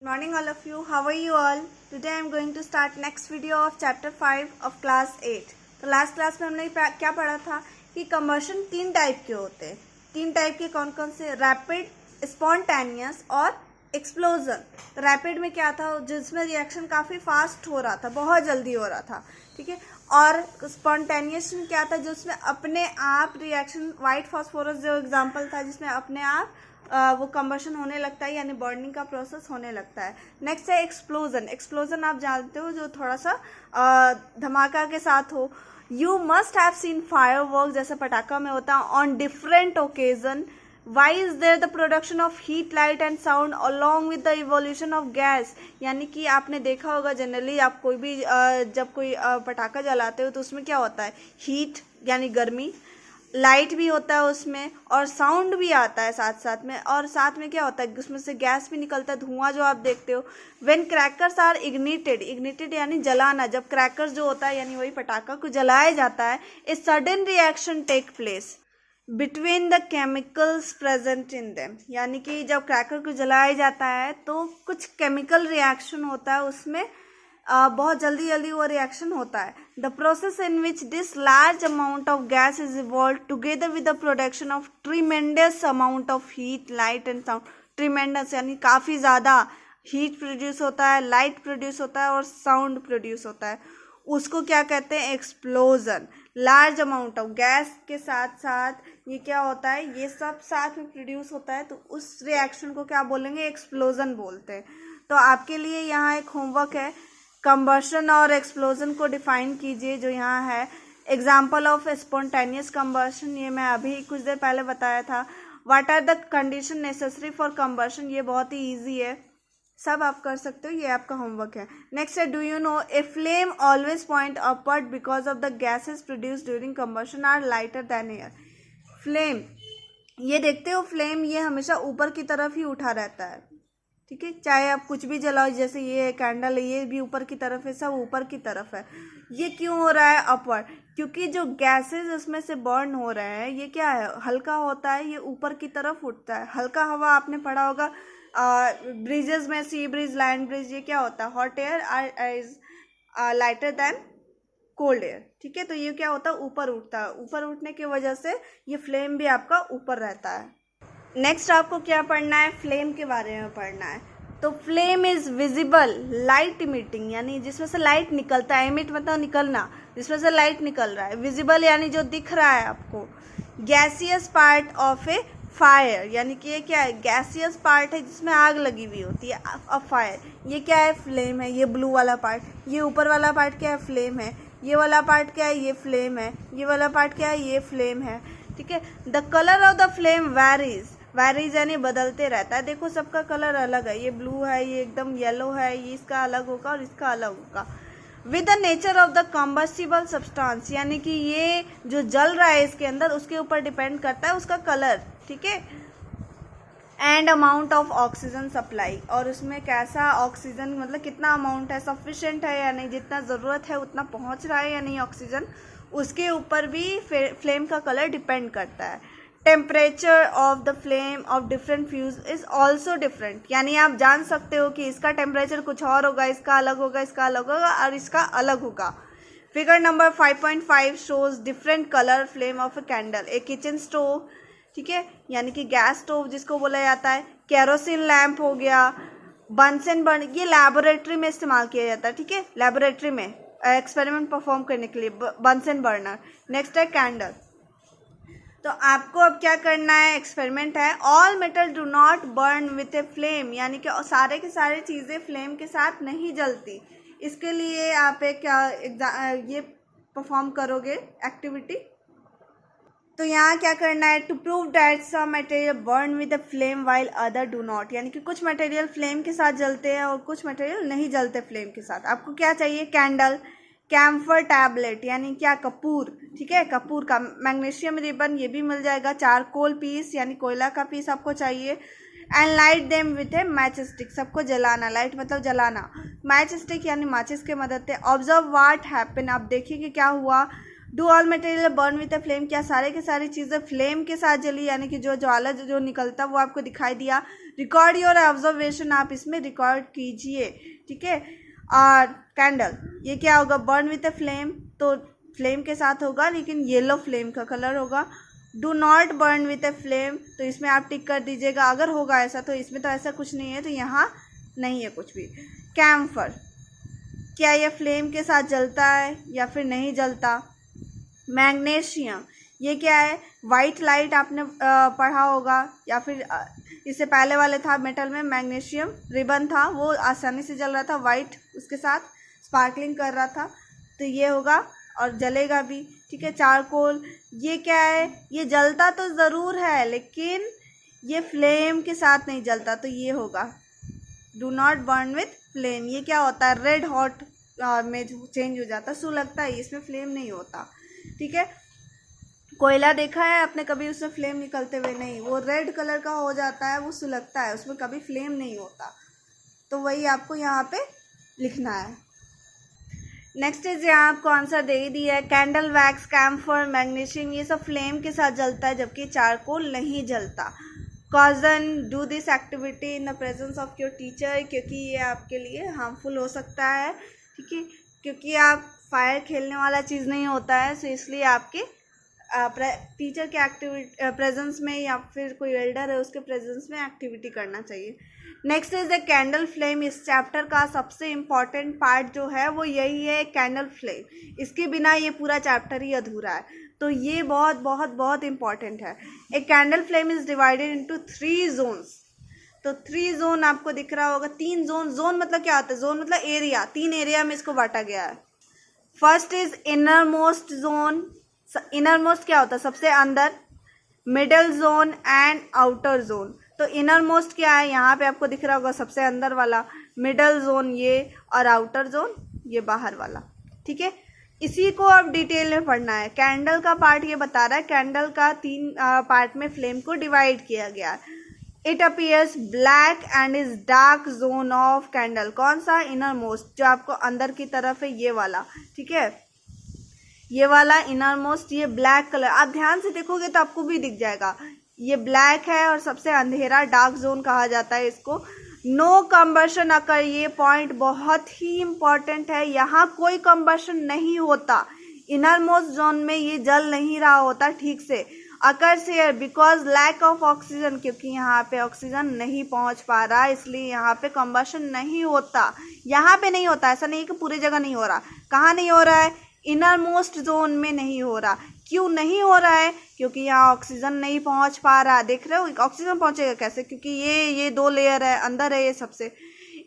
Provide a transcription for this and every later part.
Good morning all of you. How are you all? Today I am going to start next video of chapter 5 of class 8. तो last class में हमने क्या पढ़ा था कि combustion तीन टाइप के होते हैं. तीन टाइप के कौन कौन से? रैपिड, स्पॉन्टेनियस और एक्सप्लोजन. तो रैपिड में क्या था, जिसमें रिएक्शन काफ़ी फास्ट हो रहा था, बहुत जल्दी हो रहा था, ठीक है. और स्पॉन्टेनियस में क्या था, जो उसमें अपने आप रिएक्शन, वाइट फॉस्फोरस जो एग्जाम्पल था जिसमें अपने आप वो कंबशन होने लगता है, यानी बर्निंग का प्रोसेस होने लगता है. नेक्स्ट है एक्सप्लोजन. एक्सप्लोजन आप जानते हो, जो थोड़ा सा धमाका के साथ हो. You must have seen firework, जैसे पटाखा में होता है, on different occasion. Why is there the production of heat, light and sound along with the evolution of gas. यानी कि आपने देखा होगा जनरली, आप कोई भी जब कोई पटाखा जलाते हो तो उसमें क्या होता है, हीट यानी गर्मी, लाइट भी होता है उसमें, और साउंड भी आता है साथ साथ में. और साथ में क्या होता है, उसमें से गैस भी निकलता है, धुआं जो आप देखते हो. When crackers are ignited, ignited यानी जलाना, जब क्रैकर्स जो होता है यानी वही पटाखा को जलाया जाता है, a sudden reaction take place between the chemicals present in them. यानी कि जब क्रैकर को जलाया जाता है तो कुछ केमिकल रिएक्शन होता है उसमें, बहुत जल्दी जल्दी वो रिएक्शन होता है. The process in which this large amount of gas is evolve together with the production of tremendous amount of heat, light and sound. Tremendous यानी काफ़ी ज़्यादा हीट प्रोड्यूस होता है, लाइट प्रोड्यूस होता है और साउंड प्रोड्यूस होता है. उसको क्या कहते हैं, explosion. Large amount of gas के साथ साथ ये क्या होता है, ये सब साथ में प्रोड्यूस होता है, तो उस रिएक्शन को क्या बोलेंगे, एक्सप्लोजन बोलते हैं. तो आपके लिए यहाँ एक होमवर्क है, कंबशन और एक्सप्लोजन को डिफाइन कीजिए, जो यहाँ है. एग्जाम्पल ऑफ स्पॉन्टेनियस कंबशन, ये मैं अभी कुछ देर पहले बताया था. What are the condition necessary for combustion, ये बहुत ही ईजी है, सब आप कर सकते हो, ये आपका होमवर्क है. नेक्स्ट है, do you know a flame always point upward because of the gases produce during combustion are lighter than air. Flame, ये देखते हो, फ्लेम ये हमेशा ऊपर की तरफ ही उठा रहता है, ठीक है. चाहे आप कुछ भी जलाओ, जैसे ये कैंडल है, ये भी ऊपर की तरफ है, सब ऊपर की तरफ है. ये क्यों हो रहा है अपवर्ड? क्योंकि जो गैसेस इसमें से बर्न हो रहे हैं, ये क्या है, हल्का होता है, ये ऊपर की तरफ उठता है. हल्का हवा आपने पढ़ा होगा ब्रिजेस में, सी ब्रिज, लैंड ब्रिज, ये क्या होता है, hot air is lighter than cold air, ठीक है. तो ये क्या होता है, ऊपर उठता है. ऊपर उठने की वजह से ये फ्लेम भी आपका ऊपर रहता है. नेक्स्ट आपको क्या पढ़ना है, फ्लेम के बारे में पढ़ना है. तो flame is visible light emitting, यानी जिसमें से लाइट निकलता है. इमिट मतलब निकलना, जिसमें से लाइट निकल रहा है. विजिबल यानी जो दिख रहा है आपको. Gaseous part of A fire, यानी कि ये क्या है, गैसियस पार्ट है जिसमें आग लगी हुई होती है, अ फायर. ये क्या है, फ्लेम है. ये ब्लू वाला पार्ट, ये ऊपर वाला पार्ट क्या है, फ्लेम है. ये वाला पार्ट क्या है, ये फ्लेम है. ये वाला पार्ट क्या है, ये फ्लेम है, ठीक है. The colour of the flame varies, varies यानी बदलते रहता है. देखो सबका कलर अलग है, ये ब्लू है, ये एकदम येलो है, ये इसका अलग होगा और इसका अलग होगा. With the nature of the combustible substance, यानी कि ये जो जल रहा है इसके अंदर, उसके ऊपर डिपेंड करता है उसका कलर, ठीक है. And amount of oxygen supply, और उसमें कैसा ऑक्सीजन, मतलब कितना अमाउंट है, सफिशिएंट है या नहीं, जितना ज़रूरत है उतना पहुंच रहा है या नहीं ऑक्सीजन, उसके ऊपर भी फ्लेम का कलर डिपेंड करता है. Temperature of the flame of different fuse is also different, यानी आप जान सकते हो कि इसका टेम्परेचर कुछ और होगा, इसका अलग होगा, इसका अलग होगा और इसका अलग होगा. Figure number 5.5 shows different colour flame of a candle. A kitchen stove, ठीक है, यानी कि गैस स्टोव जिसको बोला जाता है. केरोसिन लैम्प हो गया. बंसन बर्न, ये लैबोरेटरी में इस्तेमाल किया जाता है, ठीक है, लैबोरेटरी में एक्सपेरिमेंट परफॉर्म करने के लिए बंसन बर्नर. नेक्स्ट है कैंडल. तो आपको अब क्या करना है, एक्सपेरिमेंट है. All metal do not burn with a flame, यानी कि सारे के सारे चीज़ें फ्लेम के साथ नहीं जलती. इसके लिए आप एक ये परफॉर्म करोगे एक्टिविटी. तो यहाँ क्या करना है, to prove that some material burn with a flame while other do not, यानी कि कुछ मटेरियल फ्लेम के साथ जलते हैं और कुछ मटेरियल नहीं जलते फ्लेम के साथ. आपको क्या चाहिए, कैंडल, कैम्फर टैबलेट यानी क्या, कपूर, ठीक है, कपूर का. मैग्नीशियम रिबन, ये भी मिल जाएगा. चारकोल पीस यानी कोयला का पीस आपको चाहिए. And light them with A match stick, सबको जलाना. लाइट मतलब जलाना. मैच स्टिक यानी माचिस के मदद से. ऑब्जर्व व्हाट हैपन, आप देखिए कि क्या हुआ. Do all material burn with a flame, क्या सारे के सारी चीज़ें फ्लेम के साथ जली, यानी कि जो ज्वाला जो निकलता वो आपको दिखाई दिया। रिकॉर्ड योर ऑब्जर्वेशन, आप इसमें रिकॉर्ड कीजिए, ठीक है। और कैंडल, ये क्या होगा, बर्न विद अ फ्लेम, तो फ्लेम के साथ होगा लेकिन येलो फ्लेम का कलर होगा। Do not burn with a flame, तो इसमें आप टिक कर दीजिएगा अगर होगा ऐसा, तो इसमें तो ऐसा कुछ नहीं है, तो यहाँ नहीं है कुछ भी। कैम्फर, क्या यह फ्लेम के साथ जलता है या फिर नहीं जलता। मैग्नीशियम, ये क्या है, वाइट लाइट आपने पढ़ा होगा, या फिर इससे पहले वाले था मेटल में मैग्नीशियम रिबन था, वो आसानी से जल रहा था, वाइट उसके साथ स्पार्कलिंग कर रहा था, तो ये होगा और जलेगा भी, ठीक है। चारकोल, ये क्या है, ये जलता तो ज़रूर है लेकिन ये फ्लेम के साथ नहीं जलता, तो ये होगा do not burn with flame. ये क्या होता है, रेड हॉट में चेंज हो जाता है, सुलगता है, इसमें फ्लेम नहीं होता, ठीक है। कोयला देखा है आपने कभी, उसमें फ्लेम निकलते हुए नहीं, वो रेड कलर का हो जाता है, वो सुलगता है, उसमें कभी फ्लेम नहीं होता, तो वही आपको यहाँ पे लिखना है। नेक्स्ट इज यहाँ आपको आंसर दे ही दिया है, कैंडल, वैक्स, कैम्फर, मैग्नीशियम, ये सब फ्लेम के साथ जलता है जबकि चारकोल नहीं जलता। Caution, do this activity in the presence of your teacher, क्योंकि ये आपके लिए हार्मफुल हो सकता है, ठीक है, क्योंकि आप फायर खेलने वाला चीज़ नहीं होता है, सो इसलिए आपके टीचर के एक्टिविटी प्रेजेंस में या फिर कोई एल्डर है उसके प्रेजेंस में एक्टिविटी करना चाहिए। Next is the candle flame, इस चैप्टर का सबसे इम्पॉर्टेंट पार्ट जो है वो यही है, कैंडल फ्लेम, इसके बिना ये पूरा चैप्टर ही अधूरा है, तो ये बहुत बहुत बहुत इम्पॉर्टेंट है। A candle flame is divided into 3 zones, तो 3 जोन आपको दिख रहा होगा, 3 जोन, जोन मतलब क्या होता है, जोन मतलब एरिया, 3 एरिया में इसको बांटा गया है। First is inner most zone, inner most क्या होता है, सबसे अंदर, middle zone and outer zone. तो इनर मोस्ट क्या है, यहाँ पे आपको दिख रहा होगा सबसे अंदर वाला, मिडल जोन ये, और आउटर जोन ये बाहर वाला, ठीक है। इसी को अब डिटेल में पढ़ना है। कैंडल का पार्ट ये बता रहा है, कैंडल का 3 पार्ट में फ्लेम को डिवाइड किया गया है। It appears black and is dark zone of candle, कौन सा, इनर मोस्ट, जो आपको अंदर की तरफ है ये वाला, ठीक है, ये वाला इनर मोस्ट, ये ब्लैक कलर, आप ध्यान से देखोगे तो आपको भी दिख जाएगा, ये ब्लैक है और सबसे अंधेरा डार्क जोन कहा जाता है इसको। नो कंबशन अकर, ये पॉइंट बहुत ही इम्पॉर्टेंट है, यहाँ कोई कंबशन नहीं होता, इनर मोस्ट जोन में ये जल नहीं रहा होता ठीक से। Occurs here because lack of oxygen, क्योंकि यहाँ पे ऑक्सीजन नहीं पहुँच पा रहा, इसलिए यहाँ पे कंबशन नहीं होता, यहाँ पे नहीं होता, ऐसा नहीं कि पूरी जगह नहीं हो रहा, कहाँ नहीं हो रहा है, इनर मोस्ट जोन में नहीं हो रहा। क्यों नहीं हो रहा है, क्योंकि यहाँ ऑक्सीजन नहीं पहुँच पा रहा, देख रहे हो ऑक्सीजन पहुँचेगा कैसे, क्योंकि ये 2 लेयर है, अंदर है ये सबसे।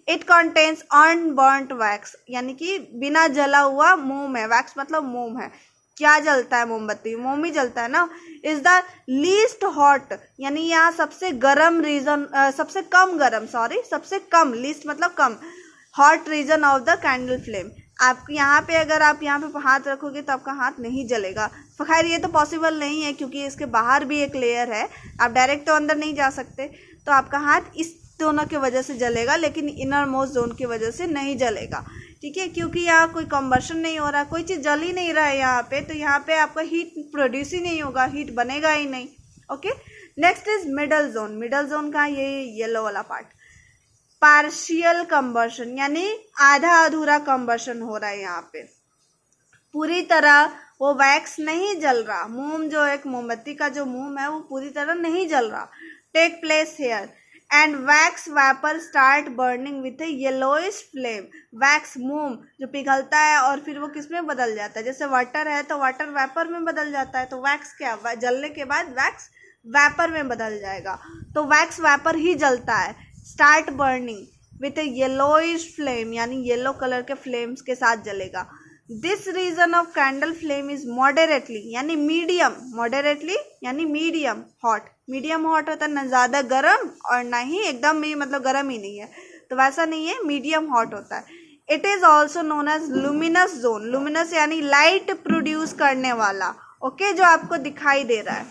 इट कंटेन्स अनबर्न्ट वैक्स, यानी कि बिना जला हुआ मोम है, वैक्स मतलब मोम है, क्या जलता है, मोमबत्ती, मोम ही जलता है ना। इज द लीस्ट हॉट, यानी यहाँ सबसे गर्म रीजन, सबसे कम गर्म, सबसे कम, लीस्ट मतलब कम, hot region of the candle flame. आप यहाँ पे अगर आप यहाँ पे हाथ रखोगे तो आपका हाथ नहीं जलेगा, खैर ये तो पॉसिबल नहीं है क्योंकि इसके बाहर भी एक लेयर है, आप डायरेक्ट तो अंदर नहीं जा सकते, तो आपका हाथ इस दोनों की वजह से जलेगा, लेकिन इनर मोस्ट जोन की वजह से नहीं जलेगा, ठीक है, क्योंकि यहाँ कोई कंबशन नहीं हो रहा, कोई चीज़ जल ही नहीं रहा है यहाँ पे, तो यहाँ पे आपका हीट प्रोड्यूस ही नहीं होगा, हीट बनेगा ही नहीं, okay. Next is middle zone, middle zone का ये येलो वाला पार्ट, पार्शियल कंबशन, यानी आधा अधूरा कंबशन हो रहा है, यहाँ पे पूरी तरह वो वैक्स नहीं जल रहा, मोम जो एक मोमबत्ती का जो मोम है वो पूरी तरह नहीं जल रहा, take place here and wax vapour start burning with a yellowish flame. Wax मोम जो पिघलता है और फिर वो किस में बदल जाता है, जैसे वाटर है तो वाटर वेपर में बदल जाता है, तो वैक्स क्या, जलने के बाद वैक्स वेपर में बदल जाएगा, तो वैक्स वेपर ही जलता है। Start burning with a yellowish flame, यानी येलो कलर के फ्लेम्स के साथ जलेगा। This region of candle flame is moderately, यानी मीडियम, मॉडरेटली यानी मीडियम हॉट, मीडियम हॉट होता है, ना ज़्यादा गर्म और ना ही एकदम ही मतलब गर्म ही नहीं है, तो वैसा नहीं है, मीडियम हॉट होता है। It is also known as luminous zone, luminous यानी लाइट प्रोड्यूस करने वाला, ओके, जो आपको दिखाई दे रहा है।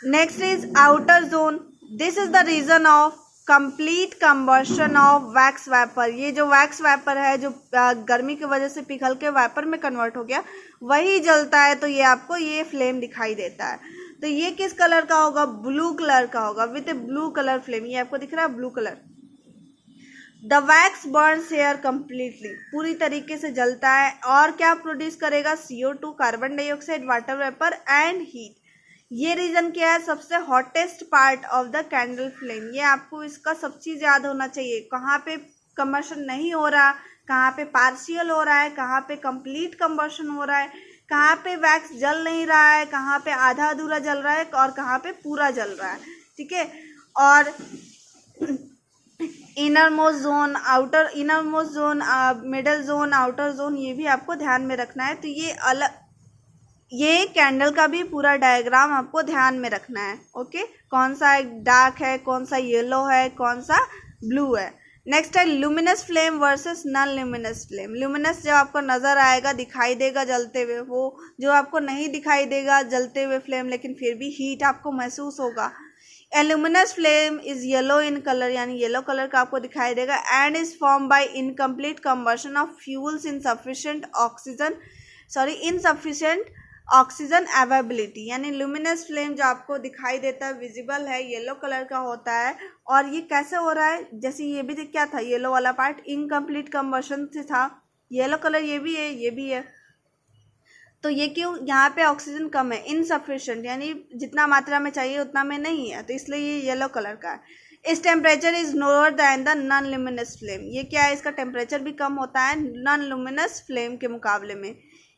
Next is outer zone, this is the region of complete combustion of wax vapour. ये जो वैक्स वेपर है जो गर्मी की वजह से पिघल के वेपर में कन्वर्ट हो गया वही जलता है, तो ये आपको ये फ्लेम दिखाई देता है। तो ये किस कलर का होगा? ब्लू कलर का होगा, with a blue colour flame. ये आपको दिख रहा है blue colour. The wax burns here completely, पूरी तरीके से जलता है और क्या प्रोड्यूस करेगा? CO2, carbon dioxide, water vapour and heat. ये रीजन क्या है? सबसे hottest part of the candle flame. ये आपको इसका सब चीज याद होना चाहिए, कहाँ पे कंबशन नहीं हो रहा, कहाँ पे पार्शियल हो रहा है, कहाँ पे कंप्लीट कंबशन हो रहा है, कहाँ पे वैक्स जल नहीं रहा है, कहाँ पे आधा अधूरा जल रहा है और कहाँ पे पूरा जल रहा है। ठीक है, और inner most zone, outer, inner most zone, middle zone, outer zone, ये भी आपको ध्यान में रखना है। तो ये अलग, ये कैंडल का भी पूरा डायग्राम आपको ध्यान में रखना है। ओके, कौन सा डार्क है, कौन सा येलो है, कौन सा ब्लू है। नेक्स्ट है luminous flame versus non luminous flame. Luminous जो आपको नजर आएगा, दिखाई देगा जलते हुए, वो जो आपको नहीं दिखाई देगा जलते हुए फ्लेम, लेकिन फिर भी हीट आपको महसूस होगा। A luminous flame is yellow in colour, यानी येलो कलर का आपको दिखाई देगा, and is form by incomplete combustion of fuels insufficient oxygen availability. यानी लुमिनस फ्लेम जो आपको दिखाई देता है, विजिबल है, येलो कलर का होता है। और ये कैसे हो रहा है? जैसे ये भी क्या था, येलो वाला पार्ट इनकम्प्लीट कंबशन से था, येलो कलर ये भी है, ये भी है। तो ये क्यों? यहाँ पे ऑक्सीजन कम है, इनसफिशिएंट, यानी जितना मात्रा में चाहिए उतना में नहीं है, तो इसलिए ये येलो कलर का है। इस temperature is lower than the non luminous flame. ये क्या है? इसका टेम्परेचर भी कम होता है नॉन लुमिनस फ्लेम के मुकाबले में।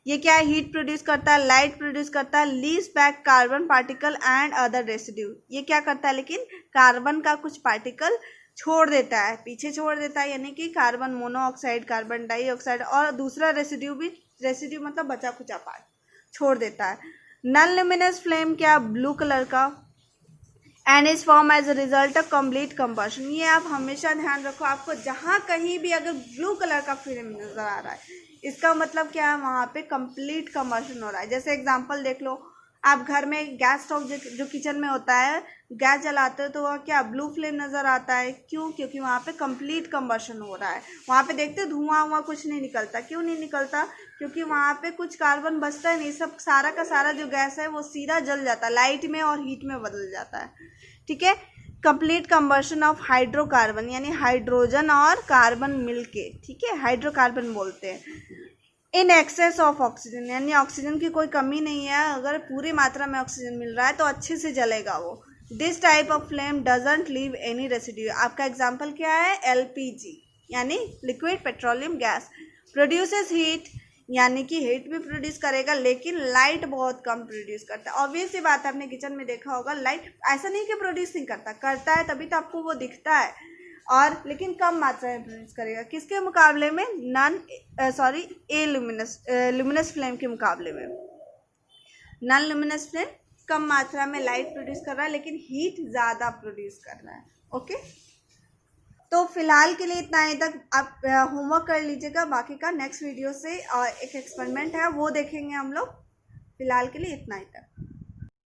ये क्या है? हीट प्रोड्यूस करता है, लाइट प्रोड्यूस करता है, leaves back carbon particle and other residue. ये क्या करता है? लेकिन कार्बन का कुछ पार्टिकल छोड़ देता है, पीछे छोड़ देता है, यानी कि कार्बन मोनोऑक्साइड, कार्बन डाइऑक्साइड और दूसरा रेसिड्यू भी, रेसिड्यू मतलब बचा खुचा पार्ट छोड़ देता है। नॉन लुमिनस फ्लेम क्या? ब्लू कलर का, and is form as a result of complete combustion. ये आप हमेशा ध्यान रखो, आपको जहाँ कहीं भी अगर ब्लू कलर का फ्लेम नजर आ रहा है, इसका मतलब क्या है? वहाँ पे कंप्लीट कंबशन हो रहा है। जैसे एग्जांपल देख लो, आप घर में गैस स्टोव जो किचन में होता है, गैस जलाते हो तो वह क्या ब्लू फ्लेम नज़र आता है? क्यों? क्योंकि वहाँ पे कंप्लीट कंबशन हो रहा है। वहाँ पे देखते हो धुआं कुछ नहीं निकलता। क्यों नहीं निकलता? क्योंकि वहाँ पे कुछ कार्बन बचता है नहीं, सब सारा का सारा जो गैस है वो सीधा जल जाता है, लाइट में और हीट में बदल जाता है। ठीक है, कंप्लीट कंबशन ऑफ हाइड्रोकार्बन, यानी हाइड्रोजन और कार्बन मिलके, ठीक है, हाइड्रोकार्बन बोलते हैं। इन एक्सेस ऑफ ऑक्सीजन, यानी ऑक्सीजन की कोई कमी नहीं है, अगर पूरी मात्रा में ऑक्सीजन मिल रहा है तो अच्छे से जलेगा वो। This type of flame doesn't leave any residue. आपका एग्जांपल क्या है? LPG, यानी liquid petroleum gas, produces heat, यानी कि हीट भी प्रोड्यूस करेगा लेकिन लाइट बहुत कम प्रोड्यूस करता है। ऑब्वियस सी बात है, आपने किचन में देखा होगा, लाइट ऐसा नहीं कि प्रोड्यूस नहीं करता, करता है, तभी तो आपको वो दिखता है, और लेकिन कम मात्रा में प्रोड्यूस करेगा। किसके मुकाबले में? लुमिनस फ्लेम के मुकाबले में। नॉन लुमिनस फ्लेम कम मात्रा में लाइट प्रोड्यूस कर रहा है लेकिन हीट ज़्यादा प्रोड्यूस कर रहा है। ओके, तो फिलहाल के लिए इतना ही तक। आप होमवर्क कर लीजिएगा, बाकी का नेक्स्ट वीडियो से एक एक्सपेरिमेंट है वो देखेंगे हम लोग। फिलहाल के लिए इतना ही तक।